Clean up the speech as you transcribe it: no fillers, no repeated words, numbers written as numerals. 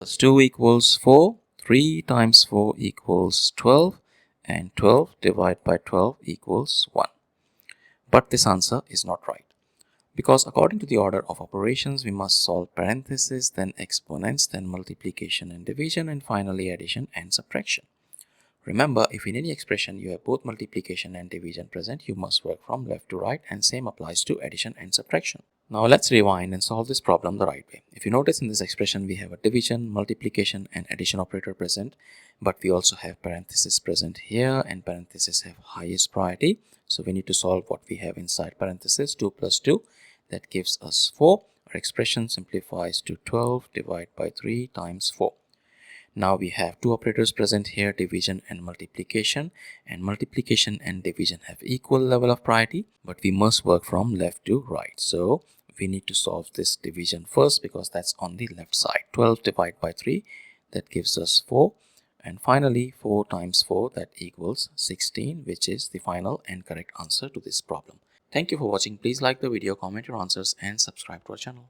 Plus 2 equals 4, 3 times 4 equals 12, and 12 divided by 12 equals 1. But this answer is not right, because according to the order of operations, we must solve parentheses, then exponents, then multiplication and division, and finally addition and subtraction. Remember, if in any expression you have both multiplication and division present, you must work from left to right, and same applies to addition and subtraction. Now let's rewind and solve this problem the right way. If you notice, in this expression we have a division, multiplication and addition operator present, but we also have parentheses present here, and parentheses have highest priority. So we need to solve what we have inside parentheses. 2 plus 2, that gives us 4. Our expression simplifies to 12 divided by 3 times 4. Now we have two operators present here, division and multiplication and division have equal level of priority, but we must work from left to right. So we need to solve this division first, because that's on the left side. 12 divided by 3, that gives us 4, and finally 4 times 4, that equals 16, which is the final and correct answer to this problem. Thank you for watching. Please like the video, comment your answers, and subscribe to our channel.